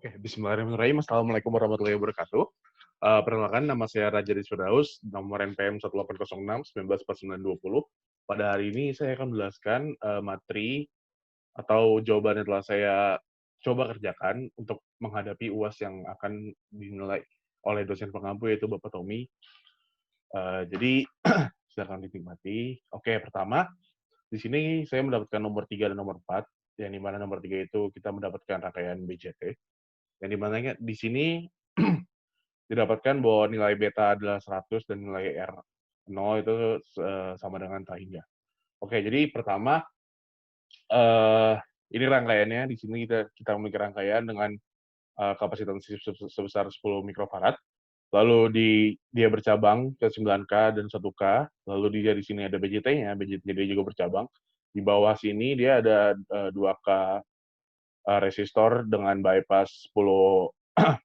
Oke, bismillahirrahmanirrahim. Assalamualaikum warahmatullahi wabarakatuh. Perkenalkan, nama saya Raja Rizky Firdaus, nomor NPM 1806-194920. Pada hari ini saya akan menjelaskan materi atau jawaban yang telah saya coba kerjakan untuk menghadapi UAS yang akan dinilai oleh dosen pengampu, yaitu Bapak Tommy. Jadi, silakan dinikmati. Oke, pertama, di sini saya mendapatkan nomor 3 dan nomor 4, yang dimana nomor 3 itu kita mendapatkan rangkaian BJT, yang dimana di sini didapatkan bahwa nilai beta adalah 100 dan nilai R 0 itu sama dengan tahingga. Oke, jadi pertama, uh, ini rangkaiannya. Di sini kita memiliki rangkaian dengan kapasitas sebesar 10 mikrofarad. Lalu dia bercabang ke 9K dan 1K. Lalu dia di sini ada BJT-nya, BJT dia juga bercabang. Di bawah sini dia ada 2K resistor dengan bypass 10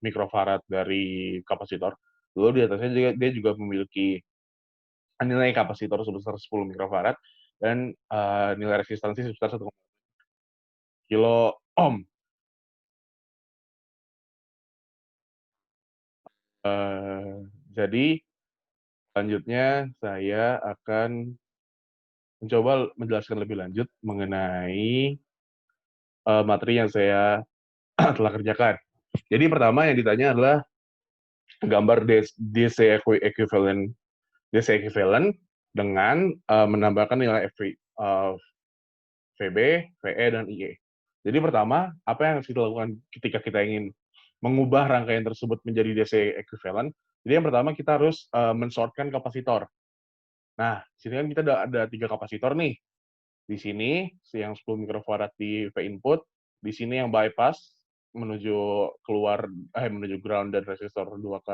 mikrofarad dari kapasitor. Lalu di atasnya dia juga memiliki nilai kapasitor sebesar 10 mikrofarad dan nilai resistansi sebesar 1 kilo ohm. Jadi selanjutnya saya akan mencoba menjelaskan lebih lanjut mengenai materi yang saya telah kerjakan. Jadi pertama yang ditanya adalah gambar DC equivalent dengan menambahkan nilai VB, VE, dan IE. Jadi pertama, apa yang harus kita lakukan ketika kita ingin mengubah rangkaian tersebut menjadi DC equivalent? Jadi yang pertama kita harus mensortkan kapasitor. Nah, di sini kan kita ada 3 kapasitor nih. Di sini yang 10 mikrofarad di V input, di sini yang bypass menuju menuju ground dan resistor 2K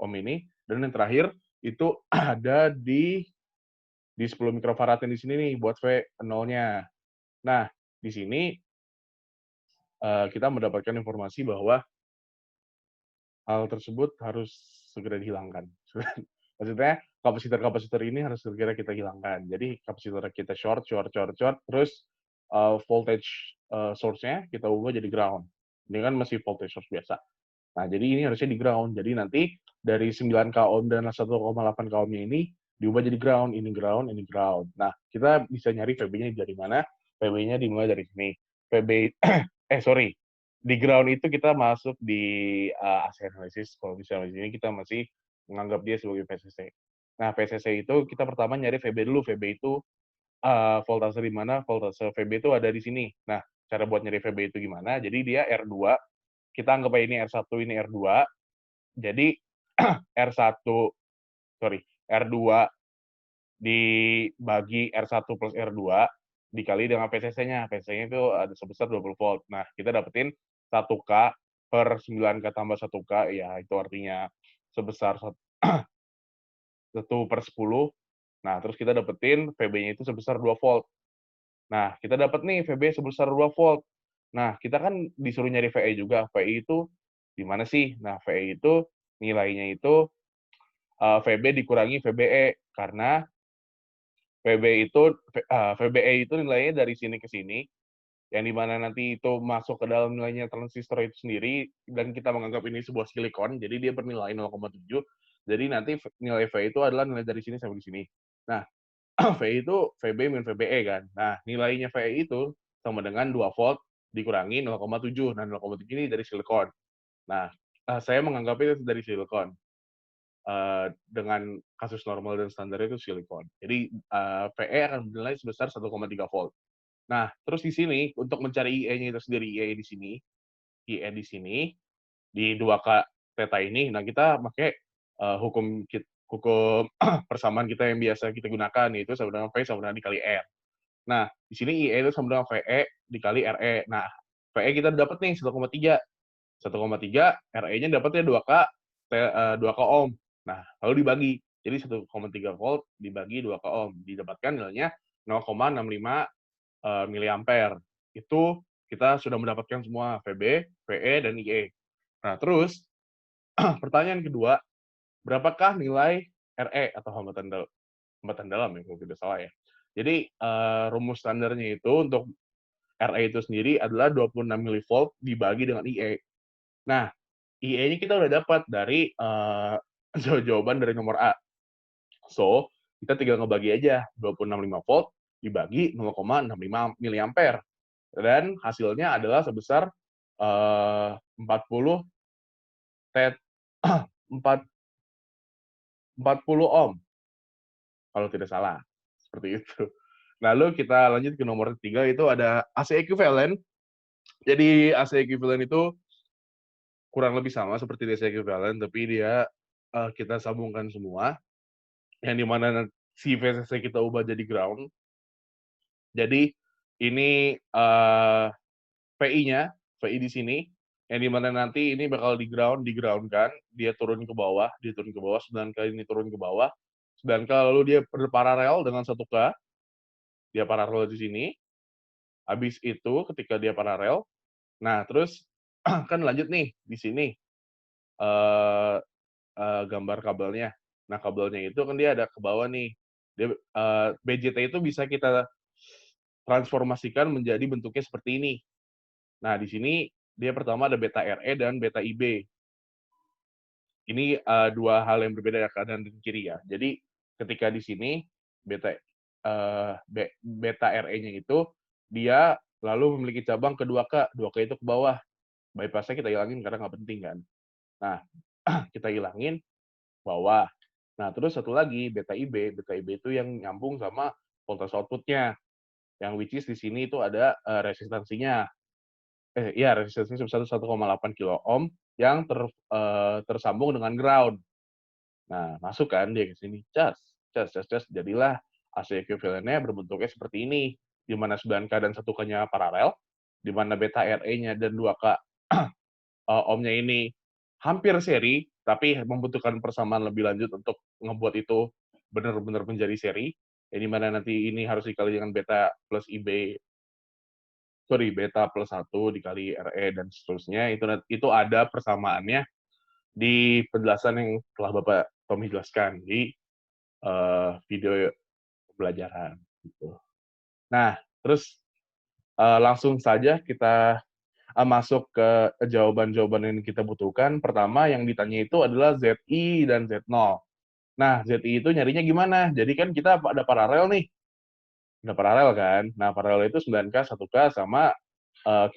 ohm ini, dan yang terakhir itu ada di 10 mikrofarad yang di sini nih buat V 0-nya. Nah, di sini kita mendapatkan informasi bahwa hal tersebut harus segera dihilangkan. Maksudnya kapasitor-kapasitor ini harus segera kita hilangkan. Jadi kapasitor kita short, terus voltage source-nya kita ubah jadi ground. Ini kan masih voltage source biasa. Nah, jadi ini harusnya di ground. Jadi nanti dari 9K ohm dan 1,8K ohm-nya ini diubah jadi ground, ini ground, ini ground. Nah, kita bisa nyari VB-nya dari mana? VB-nya dimulai dari sini. VB sorry, di ground itu kita masuk di AC analysis. Kalau misalnya di sini kita masih menganggap dia sebagai VCC. Nah, VCC itu kita pertama nyari VB dulu. VB itu voltase di mana? Voltase VB itu ada di sini. Nah, cara buat nyari VB itu gimana? Jadi dia R2, kita anggap aja ini R1, ini R2. Jadi R1, sorry, R2 dibagi R1 plus R2 dikali dengan PCC-nya. PCC-nya itu ada sebesar 20 volt. Nah, kita dapetin 1K per 9K tambah 1K, ya itu artinya sebesar 1 per 10. Nah, terus kita dapetin VB-nya itu sebesar 2 volt. Nah, kita dapat nih VB sebesar 2 volt. Nah, kita kan disuruh nyari VE juga. VE itu di mana sih? Nah, VE itu nilainya itu VB dikurangi VBE, karena VBE itu nilainya dari sini ke sini, yang dimana nanti itu masuk ke dalam nilainya transistor itu sendiri, dan kita menganggap ini sebuah silikon, jadi dia bernilai 0,7, jadi nanti nilai V itu adalah nilai dari sini sampai di sini. Nah, V itu VB min VBE kan. Nah, nilainya VE itu sama dengan 2 volt dikurangi 0,7. Nah, 0,7 ini dari silikon. Nah, saya menganggap itu dari silikon. Dengan kasus normal dan standar itu silikon. Jadi VE akan bernilai sebesar 1,3 volt. Nah, terus di sini untuk mencari IE-nya itu sendiri, IE di sini, IE di sini di 2K theta ini, nah kita pakai hukum persamaan kita yang biasa kita gunakan, yaitu sama dengan V sama dengan dikali R. Nah, di sini IE itu sama dengan VE dikali RE. Nah, VE kita dapat nih 1,3. 1,3, RE-nya dapatnya 2K ohm. Nah, lalu dibagi. Jadi 1,3 volt dibagi 2K ohm. Didapatkan nilainya 0,65 miliampere. Itu kita sudah mendapatkan semua VB, VE, dan IE. Nah, terus pertanyaan kedua, berapakah nilai RE atau hambatan dalam ya, kalau tidak salah ya. Jadi rumus standarnya itu untuk RE itu sendiri adalah 26 mV dibagi dengan IE. Nah, IE-nya kita udah dapat dari jawaban dari nomor A. So, kita tinggal ngebagi aja 26,5 volt dibagi 0,65 miliampere. Dan hasilnya adalah sebesar 40 tet 4 40 ohm kalau tidak salah. Seperti itu. Lalu kita lanjut ke nomor 3 itu ada AC equivalent. Jadi AC equivalent itu kurang lebih sama seperti DC equivalent, tapi dia kita sambungkan semua, yang dimana si VCC kita ubah jadi ground. Jadi ini VI-nya, VI di sini, yang dimana nanti ini bakal di-ground-kan, dia turun ke bawah, 9 kali ini turun ke bawah, 9 kali lalu dia berparalel dengan 1K, dia paralel di sini, habis itu ketika dia paralel, nah terus kan lanjut nih, di sini, eh, gambar kabelnya. Nah, kabelnya itu kan dia ada ke bawah nih. Dia, BJT itu bisa kita transformasikan menjadi bentuknya seperti ini. Nah, di sini dia pertama ada beta RE dan beta IB. Ini dua hal yang berbeda ya, kanan dan kiri ya. Jadi ketika di sini beta beta RE-nya itu dia lalu memiliki cabang ke 2K, 2K itu ke bawah. Bypass-nya kita hilangin karena nggak penting kan. Nah, kita hilangin bawah. Nah, terus satu lagi beta IB itu yang nyambung sama voltage output-nya, yang which is di sini itu ada resistansinya. Iya, resistansinya sebesar 1,8 kilo ohm yang tersambung dengan ground. Nah, masuk kan dia ke sini, cas, cas, cas, cas, jadilah AC equivalent-nya berbentuknya seperti ini, di mana 9K dan 1K-nya paralel, di mana beta RE-nya dan 2K ohmnya ini hampir seri, tapi membutuhkan persamaan lebih lanjut untuk ngebuat itu benar-benar menjadi seri, yang dimana nanti ini harus dikali dengan beta plus IB, beta plus 1 dikali RE dan seterusnya, itu ada persamaannya di penjelasan yang telah Bapak Tommy jelaskan di video pembelajaran. Gitu. Nah, terus langsung saja kita masuk ke jawaban-jawaban yang kita butuhkan. Pertama yang ditanya itu adalah ZI dan Z0. Nah, ZI itu nyarinya gimana? Jadi kan kita ada paralel nih. Ada paralel kan? Nah, paralel itu 9K, 1K, sama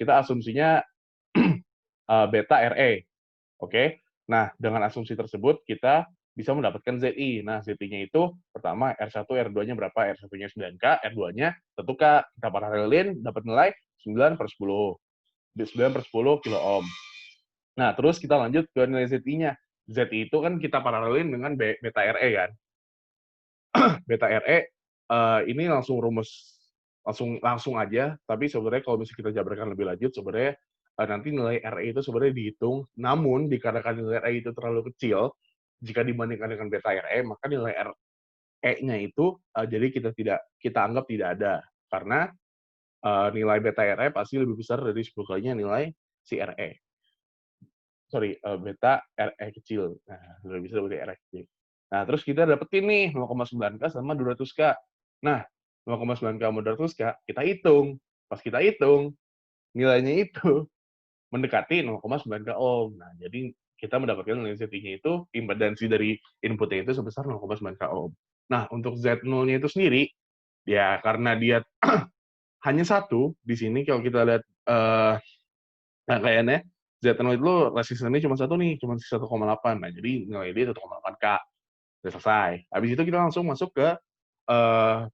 kita asumsinya beta RE. Oke? Nah, dengan asumsi tersebut, kita bisa mendapatkan ZI. Nah, ZI-nya itu, pertama, R1, R2-nya berapa? R1-nya 9K, R2-nya 1K. Kita paralelin, dapat nilai 9/10. 9/10 kilo ohm. Nah, terus kita lanjut ke nilai ZI-nya. ZI itu kan kita paralelin dengan beta RE kan. Beta RE ini langsung rumus langsung aja, tapi sebenarnya kalau misalnya kita jabarkan lebih lanjut, sebenarnya nanti nilai RE itu sebenarnya dihitung, namun dikarenakan nilai RE itu terlalu kecil, jika dibandingkan dengan beta RE, maka nilai RE-nya itu jadi kita anggap tidak ada, karena nilai beta RE pasti lebih besar dari 10 kalinya nilai si RE. Sorry, beta RE kecil. Nah, lebih besar dari RE kecil. Nah, terus kita dapetin nih 0,9K sama 200K. Nah, 0,9K sama 200K, kita hitung. Pas kita hitung, nilainya itu mendekati 0,9K ohm. Nah, jadi kita mendapatkan nilai Z-nya itu, impedansi dari inputnya itu sebesar 0,9K ohm. Nah, untuk Z0-nya itu sendiri, ya karena dia hanya satu, di sini kalau kita lihat rangkaiannya, Z0 itu resistannya cuma satu nih, cuma 1,8. Nah, jadi nilai dia 1,8K. Udah selesai. Habis itu kita langsung masuk ke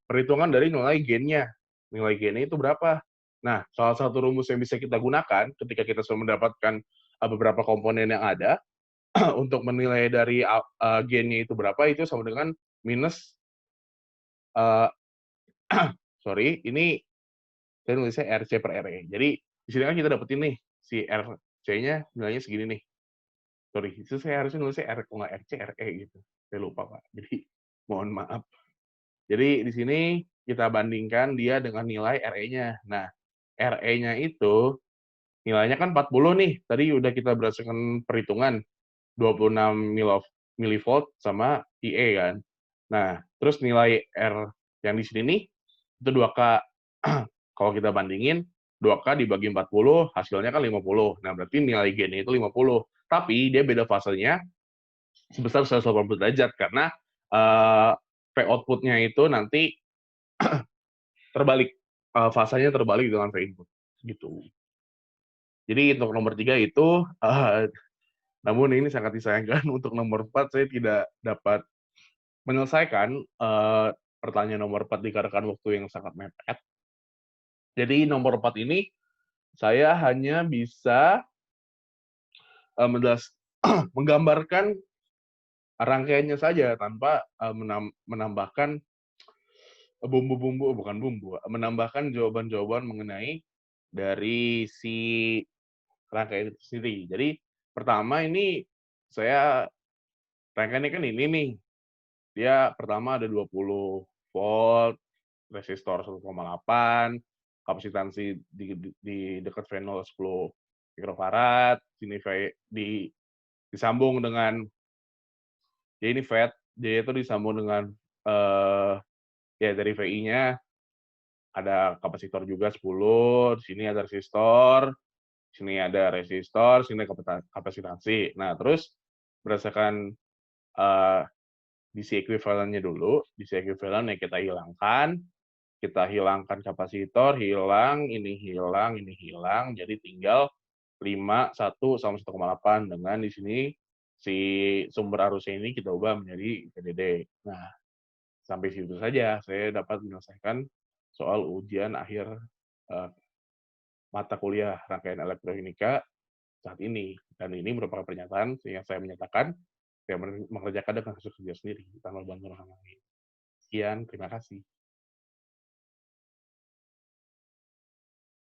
perhitungan dari nilai gain-nya. Nilai gain-nya itu berapa? Nah, salah satu rumus yang bisa kita gunakan ketika kita sudah mendapatkan beberapa komponen yang ada, untuk menilai dari gain-nya itu berapa, itu sama dengan minus, sorry, ini saya nulisnya RC per RE. Jadi, di sini kan kita dapetin nih, si RC-nya nilainya segini nih. Sorry, itu saya harusnya nulisnya R, kalau nggak RC, RE gitu. Saya lupa, Pak. Jadi, mohon maaf. Jadi, di sini kita bandingkan dia dengan nilai RE-nya. Nah, RE-nya itu, nilainya kan 40 nih. Tadi udah kita berdasarkan perhitungan, 26 milivolt sama IE kan. Nah, terus nilai R yang di sini nih, itu 2K. Kalau kita bandingin, 2K dibagi 40, hasilnya kan 50. Nah, berarti nilai G-nya itu 50. Tapi dia beda fasenya sebesar 180 derajat, karena V output-nya itu nanti terbalik. Fasanya terbalik dengan V input. Gitu. Jadi untuk nomor 3 itu, namun ini sangat disayangkan untuk nomor 4 saya tidak dapat menyelesaikan pertanyaan nomor 4 dikarenakan waktu yang sangat mepet. Jadi nomor 4 ini saya hanya bisa menggambarkan rangkaiannya saja tanpa menambahkan bumbu-bumbu, bukan bumbu, menambahkan jawaban-jawaban mengenai dari si rangkaian itu sendiri. Jadi pertama ini saya rangkaiannya kan ini nih. Dia pertama ada 20 volt, resistor 1,8, kapasitansi di dekat V0 10 mikrofarad, sini disambung dengan, ya ini FET, dia itu disambung dengan ya dari VI-nya ada kapasitor juga 10, di sini ada resistor, sini ada resistor, sini kapasitansi. Nah, terus berdasarkan DC equivalent-nya dulu, DC equivalent yang kita hilangkan kapasitor, ini hilang, jadi tinggal 5, 1, sama 1,8. Dengan di sini si sumber arusnya ini kita ubah menjadi VDD. Nah, sampai situ saja saya dapat menyelesaikan soal ujian akhir eh, mata kuliah rangkaian elektronika saat ini. Dan ini merupakan pernyataan yang saya menyatakan saya mengerjakan dengan hasil kerja sendiri tanpa bantuan orang lain. Sekian, terima kasih.